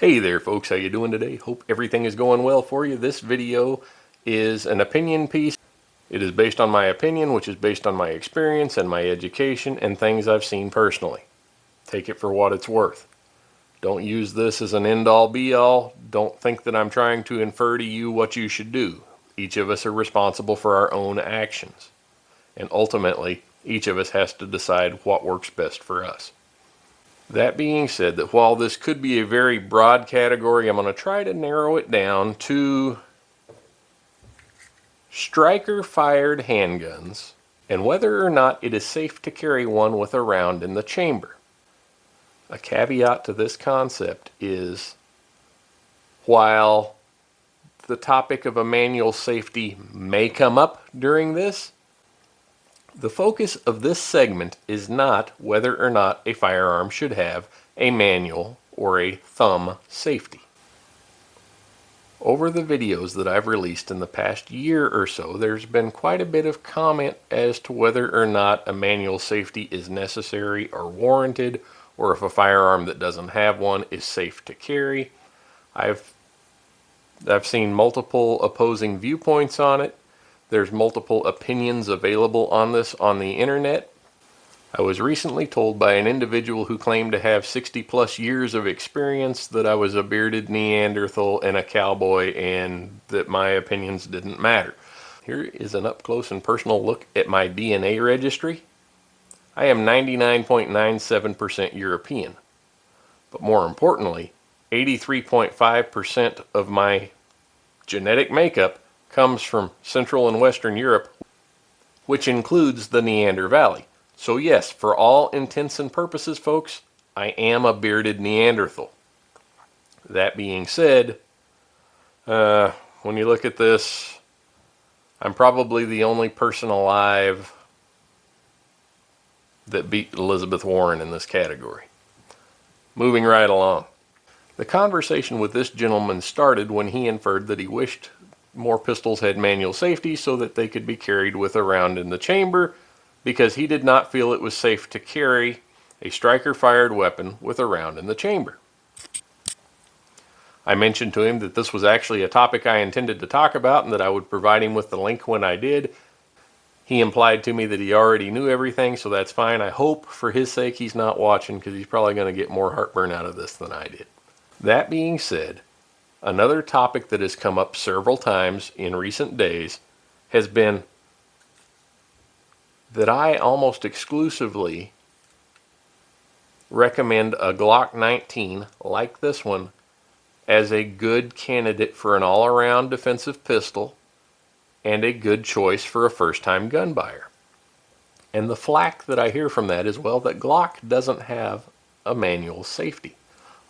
Hey there folks, how you doing today? Hope everything is going well for you. This video is an opinion piece. It is based on my opinion, which is based on my experience and my education and things I've seen personally. Take it for what it's worth. Don't use this as an end-all be-all. Don't think that I'm trying to infer to you what you should do. Each of us are responsible for our own actions. And ultimately, each of us has to decide what works best for us. That being said, that while this could be a very broad category, I'm going to try to narrow it down to striker-fired handguns and whether or not it is safe to carry one with a round in the chamber. A caveat to this concept is, while the topic of a manual safety may come up during this, the focus of this segment is not whether or not a firearm should have a manual or a thumb safety. Over the videos that I've released in the past year or so, there's been quite a bit of comment as to whether or not a manual safety is necessary or warranted, or if a firearm that doesn't have one is safe to carry. I've seen multiple opposing viewpoints on it. There's multiple opinions available on this on the internet. I was recently told by an individual who claimed to have 60 plus years of experience that I was a bearded Neanderthal and a cowboy and that my opinions didn't matter. Here is an up close and personal look at my DNA registry. I am 99.97% European, but more importantly, 83.5% of my genetic makeup comes from Central and Western Europe, which includes the Neander Valley. So yes, for all intents and purposes, folks, I am a bearded Neanderthal. That being said, when you look at this, I'm probably the only person alive that beat Elizabeth Warren in this category. Moving right along. The conversation with this gentleman started when he inferred that he wished more pistols had manual safety so that they could be carried with a round in the chamber, because he did not feel it was safe to carry a striker-fired weapon with a round in the chamber. I mentioned to him that this was actually a topic I intended to talk about and that I would provide him with the link when I did. He implied to me that he already knew everything, so that's fine. I hope for his sake he's not watching, because he's probably going to get more heartburn out of this than I did. That being said, another topic that has come up several times in recent days has been that I almost exclusively recommend a Glock 19 like this one as a good candidate for an all-around defensive pistol and a good choice for a first-time gun buyer. And the flack that I hear from that is, well, that Glock doesn't have a manual safety.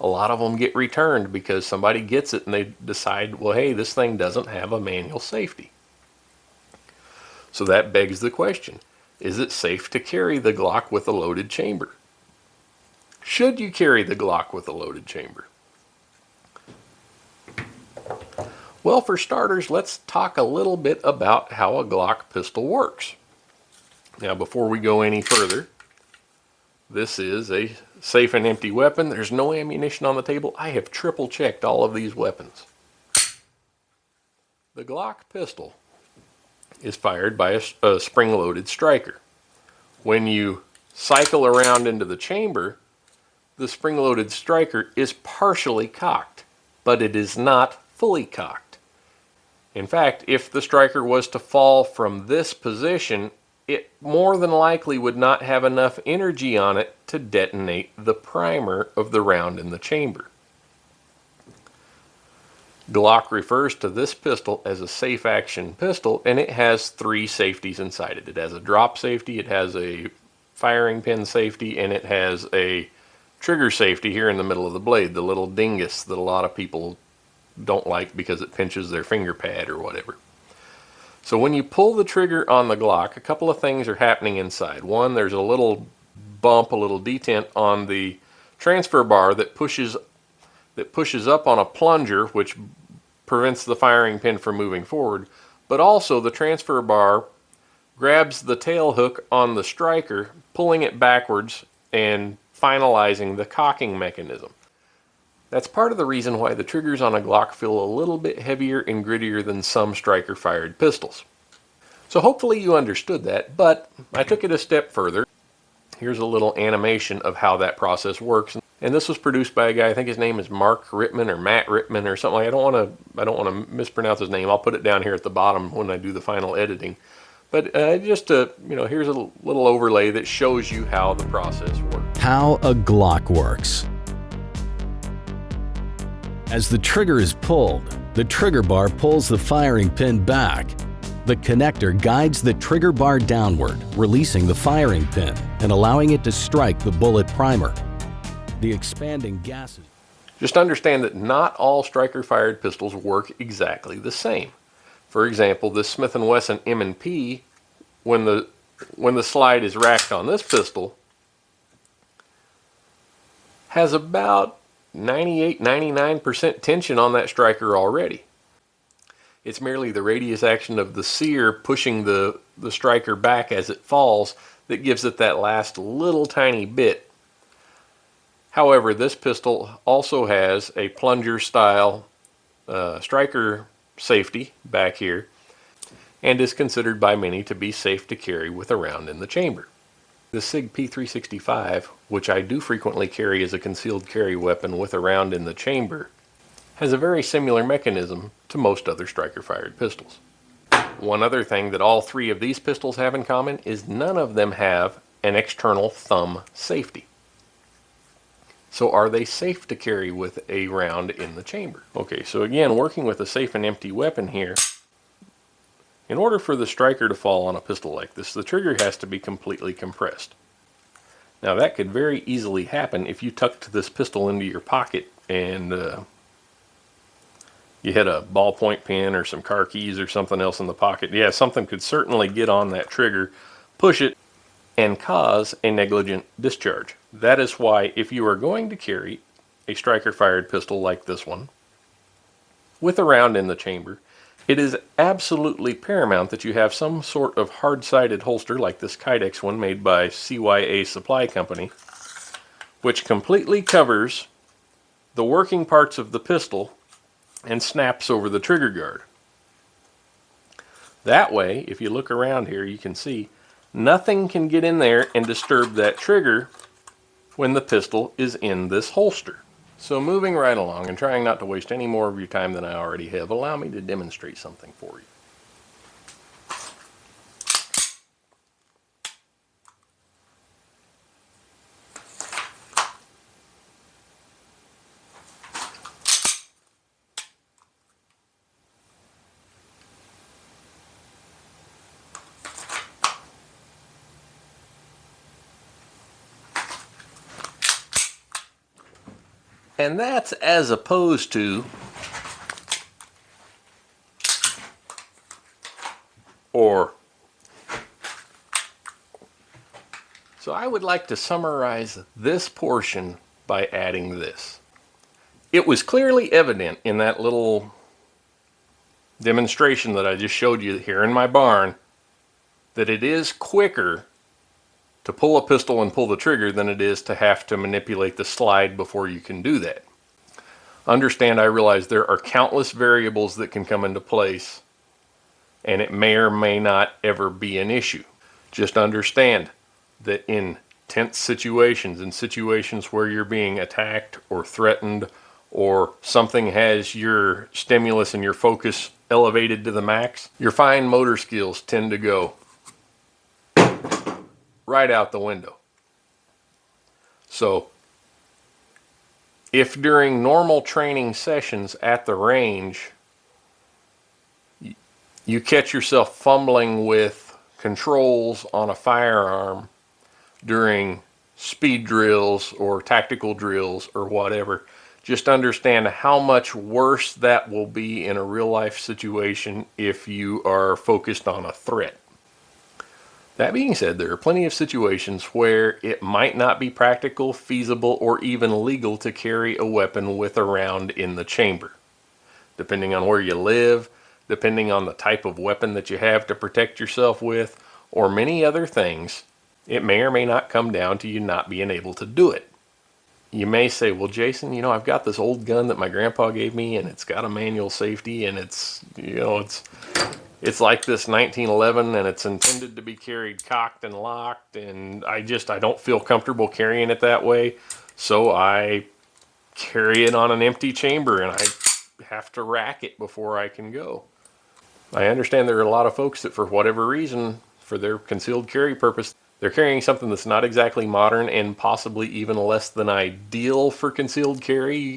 A lot of them get returned because somebody gets it and they decide, well, hey, this thing doesn't have a manual safety. So that begs the question, is it safe to carry the Glock with a loaded chamber? Should you carry the Glock with a loaded chamber? Well, for starters, let's talk a little bit about how a Glock pistol works. Now, before we go any further, this is a safe and empty weapon. There's no ammunition on the table. I have triple checked all of these weapons. The Glock pistol is fired by a spring-loaded striker. When you cycle around into the chamber, the spring-loaded striker is partially cocked, but it is not fully cocked. In fact, if the striker was to fall from this position, it more than likely would not have enough energy on it to detonate the primer of the round in the chamber. Glock refers to this pistol as a safe action pistol, and it has three safeties inside it. It has a drop safety, it has a firing pin safety, and it has a trigger safety here in the middle of the blade, the little dingus that a lot of people don't like because it pinches their finger pad or whatever. So when you pull the trigger on the Glock, a couple of things are happening inside. One, there's a little bump, a little detent on the transfer bar that pushes up on a plunger, which prevents the firing pin from moving forward. But also the transfer bar grabs the tail hook on the striker, pulling it backwards and finalizing the cocking mechanism. That's part of the reason why the triggers on a Glock feel a little bit heavier and grittier than some striker-fired pistols. So hopefully you understood that, but I took it a step further. Here's a little animation of how that process works. And this was produced by a guy, I think his name is Mark Rittman or Matt Rittman or something. I don't want to mispronounce his name. I'll put it down here at the bottom when I do the final editing. But here's a little overlay that shows you how the process works. How a Glock works. As the trigger is pulled, the trigger bar pulls the firing pin back. The connector guides the trigger bar downward, releasing the firing pin and allowing it to strike the bullet primer. The expanding gases. Just understand that not all striker-fired pistols work exactly the same. For example, this Smith & Wesson M&P, when the slide is racked on this pistol, has about 98-99% tension on that striker already. It's merely the radius action of the sear pushing the striker back as it falls that gives it that last little tiny bit. However, this pistol also has a plunger style striker safety back here and is considered by many to be safe to carry with a round in the chamber. The Sig P365, which I do frequently carry as a concealed carry weapon with a round in the chamber, has a very similar mechanism to most other striker-fired pistols. One other thing that all three of these pistols have in common is none of them have an external thumb safety. So are they safe to carry with a round in the chamber? Okay, so again, working with a safe and empty weapon here, in order for the striker to fall on a pistol like this, the trigger has to be completely compressed. Now that could very easily happen if you tucked this pistol into your pocket and you had a ballpoint pen or some car keys or something else in the pocket. Yeah, something could certainly get on that trigger, push it, and cause a negligent discharge. That is why if you are going to carry a striker-fired pistol like this one with a round in the chamber, it is absolutely paramount that you have some sort of hard-sided holster like this Kydex one made by CYA Supply Company, which completely covers the working parts of the pistol and snaps over the trigger guard. That way, if you look around here, you can see nothing can get in there and disturb that trigger when the pistol is in this holster. So moving right along and trying not to waste any more of your time than I already have, allow me to demonstrate something for you. And that's as opposed to So I would like to summarize this portion by adding this. It was clearly evident in that little demonstration that I just showed you here in my barn that it is quicker to pull a pistol and pull the trigger than it is to have to manipulate the slide before you can do that. Understand, I realize there are countless variables that can come into place, and it may or may not ever be an issue. Just understand that in tense situations, in situations where you're being attacked or threatened, or something has your stimulus and your focus elevated to the max, your fine motor skills tend to go right out the window. So if during normal training sessions at the range you catch yourself fumbling with controls on a firearm during speed drills or tactical drills or whatever, just understand how much worse that will be in a real life situation if you are focused on a threat. That being said, there are plenty of situations where it might not be practical, feasible, or even legal to carry a weapon with a round in the chamber. Depending on where you live, depending on the type of weapon that you have to protect yourself with, or many other things, it may or may not come down to you not being able to do it. You may say, well, Jason, I've got this old gun that my grandpa gave me, and it's got a manual safety, and it's like this 1911, and it's intended to be carried cocked and locked, and I don't feel comfortable carrying it that way, so I carry it on an empty chamber, and I have to rack it before I can go. I understand there are a lot of folks that, for whatever reason, for their concealed carry purpose, they're carrying something that's not exactly modern and possibly even less than ideal for concealed carry,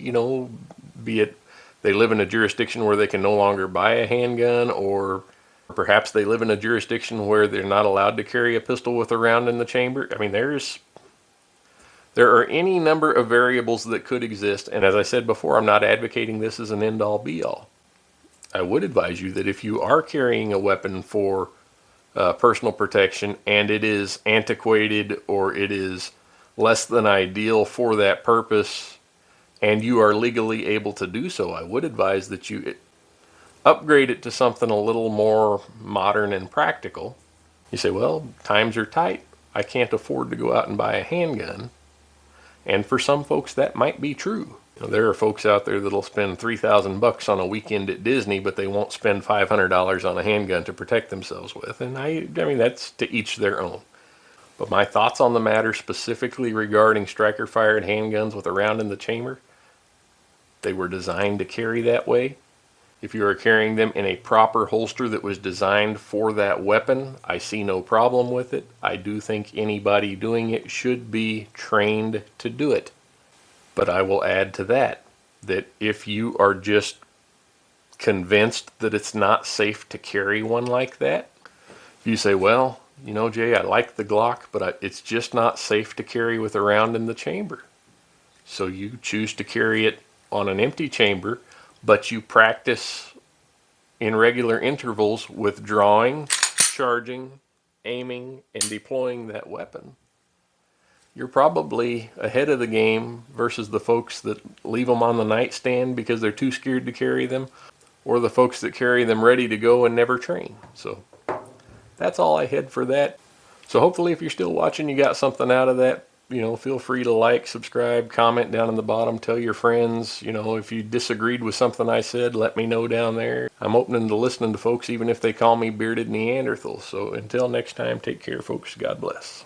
be it they live in a jurisdiction where they can no longer buy a handgun, or perhaps they live in a jurisdiction where they're not allowed to carry a pistol with a round in the chamber. I mean, there are any number of variables that could exist, and as I said before, I'm not advocating this as an end-all be-all. I would advise you that if you are carrying a weapon for personal protection and it is antiquated or it is less than ideal for that purpose and you are legally able to do so, I would advise that you upgrade it to something a little more modern and practical. You say, well, times are tight. I can't afford to go out and buy a handgun. And for some folks that might be true. There are folks out there that'll spend $3,000 on a weekend at Disney, but they won't spend $500 on a handgun to protect themselves with. And I mean, that's to each their own. But my thoughts on the matter, specifically regarding striker-fired handguns with a round in the chamber, they were designed to carry that way. If you are carrying them in a proper holster that was designed for that weapon, I see no problem with it. I do think anybody doing it should be trained to do it. But I will add to that if you are just convinced that it's not safe to carry one like that, if you say, well, Jay, I like the Glock, but it's just not safe to carry with a round in the chamber. So you choose to carry it on an empty chamber, but you practice in regular intervals with drawing, charging, aiming, and deploying that weapon. You're probably ahead of the game versus the folks that leave them on the nightstand because they're too scared to carry them, or the folks that carry them ready to go and never train. So that's all I had for that. So hopefully if you're still watching, you got something out of that. Feel free to like, subscribe, comment down in the bottom, tell your friends. If you disagreed with something I said, let me know down there. I'm open to listening to folks, even if they call me bearded Neanderthal. So until next time, take care, folks. God bless.